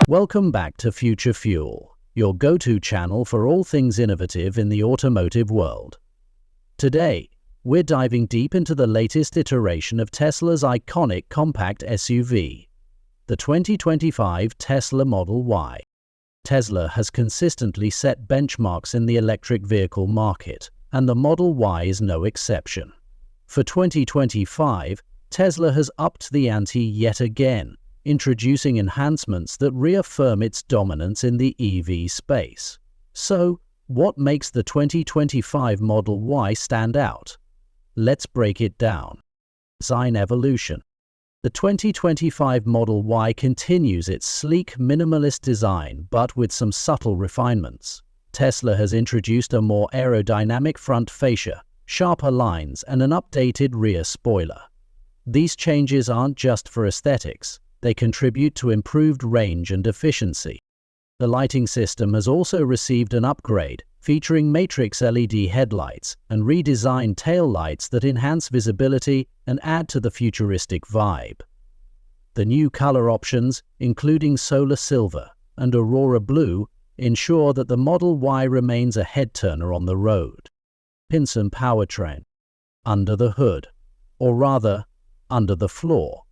Welcome back to Future Fuel, your go-to channel for all things innovative in the automotive world. Today, we're diving deep into the latest iteration of Tesla's iconic compact SUV, the 2025 Tesla Model Y. Tesla has consistently set benchmarks in the electric vehicle market, and the Model Y is no exception. For 2025, Tesla has upped the ante yet again, introducing enhancements that reaffirm its dominance in the EV space. So, what makes the 2025 Model Y stand out? Let's break it down. Design evolution. The 2025 Model Y continues its sleek, minimalist design, but with some subtle refinements. Tesla has introduced a more aerodynamic front fascia, sharper lines, and an updated rear spoiler. These changes aren't just for aesthetics. They contribute to improved range and efficiency. The lighting system has also received an upgrade, featuring matrix LED headlights and redesigned taillights that enhance visibility and add to the futuristic vibe. The new color options, including solar silver and aurora blue, ensure that the Model Y remains a head-turner on the road. Pinson powertrain. Under the hood, or rather, under the floor.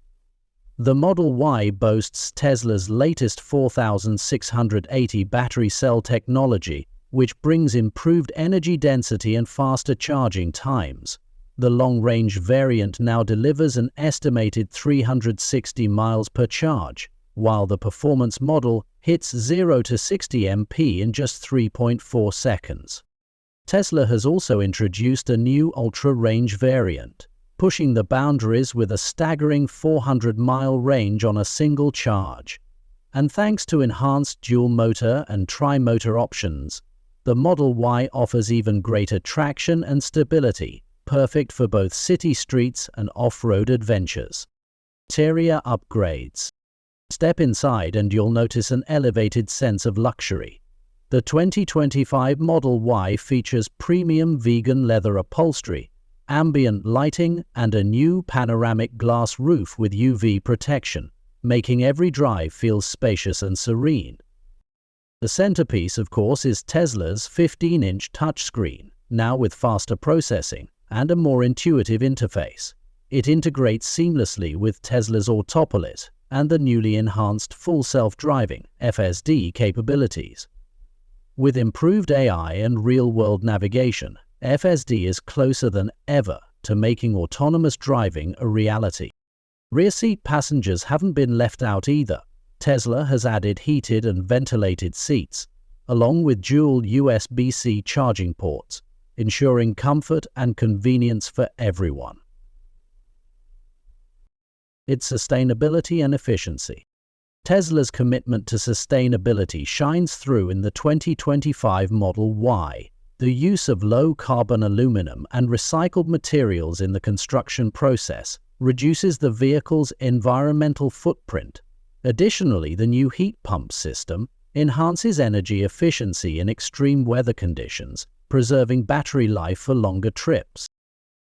The Model Y boasts Tesla's latest 4680 battery cell technology, which brings improved energy density and faster charging times. The long-range variant now delivers an estimated 360 miles per charge, while the performance model hits 0 to 60 mph in just 3.4 seconds. Tesla has also introduced a new ultra-range variant, pushing the boundaries with a staggering 400-mile range on a single charge. And thanks to enhanced dual-motor and tri-motor options, the Model Y offers even greater traction and stability, perfect for both city streets and off-road adventures. Interior upgrades. Step inside and you'll notice an elevated sense of luxury. The 2025 Model Y features premium vegan leather upholstery, ambient lighting, and a new panoramic glass roof with UV protection, making every drive feel spacious and serene. The centerpiece, of course, is Tesla's 15-inch touchscreen, now with faster processing and a more intuitive interface. It integrates seamlessly with Tesla's Autopilot and the newly enhanced full self-driving FSD capabilities. With improved AI and real-world navigation, FSD is closer than ever to making autonomous driving a reality. Rear seat passengers haven't been left out either. Tesla has added heated and ventilated seats, along with dual USB-C charging ports, ensuring comfort and convenience for everyone. Its sustainability and efficiency. Tesla's commitment to sustainability shines through in the 2025 Model Y. The use of low-carbon aluminum and recycled materials in the construction process reduces the vehicle's environmental footprint. Additionally, the new heat pump system enhances energy efficiency in extreme weather conditions, preserving battery life for longer trips.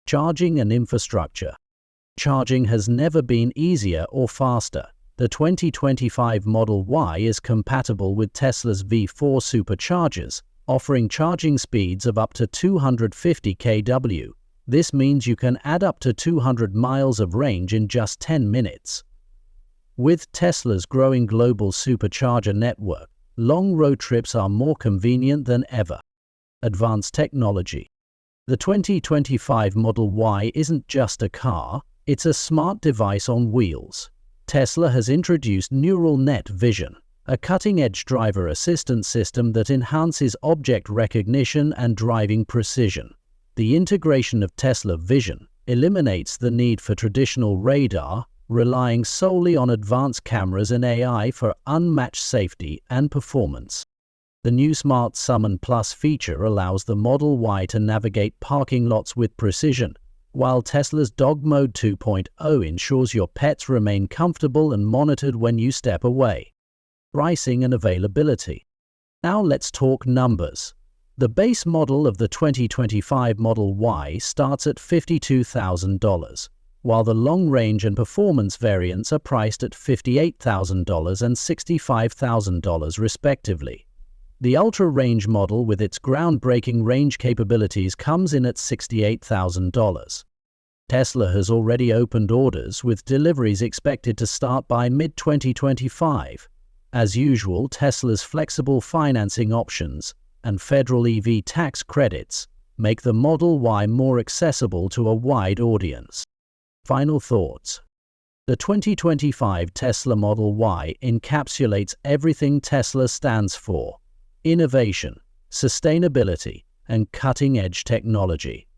Charging and infrastructure. Charging has never been easier or faster. The 2025 Model Y is compatible with Tesla's V4 superchargers, offering charging speeds of up to 250 kW. This means you can add up to 200 miles of range in just 10 minutes. With Tesla's growing global supercharger network, long road trips are more convenient than ever. Advanced technology. The 2025 Model Y isn't just a car, it's a smart device on wheels. Tesla has introduced Neural Net Vision, a cutting-edge driver assistance system that enhances object recognition and driving precision. The integration of Tesla Vision eliminates the need for traditional radar, relying solely on advanced cameras and AI for unmatched safety and performance. The new Smart Summon Plus feature allows the Model Y to navigate parking lots with precision, while Tesla's Dog Mode 2.0 ensures your pets remain comfortable and monitored when you step away. Pricing and availability. Now let's talk numbers. The base model of the 2025 Model Y starts at $52,000, while the long-range and performance variants are priced at $58,000 and $65,000 respectively. The ultra-range model with its groundbreaking range capabilities comes in at $68,000. Tesla has already opened orders, with deliveries expected to start by mid-2025. As usual, Tesla's flexible financing options and federal EV tax credits make the Model Y more accessible to a wide audience. Final thoughts. The 2025 Tesla Model Y encapsulates everything Tesla stands for: innovation, sustainability, and cutting-edge technology.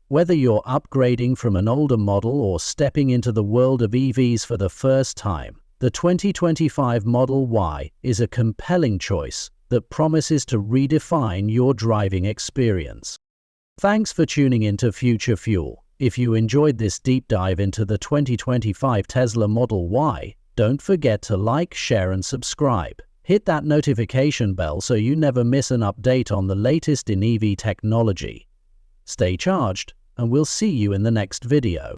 Whether you're upgrading from an older model or stepping into the world of EVs for the first time, the 2025 Model Y is a compelling choice that promises to redefine your driving experience. Thanks for tuning into Future Fuel. If you enjoyed this deep dive into the 2025 Tesla Model Y, don't forget to like, share, and subscribe. Hit that notification bell so you never miss an update on the latest in EV technology. Stay charged, and we'll see you in the next video.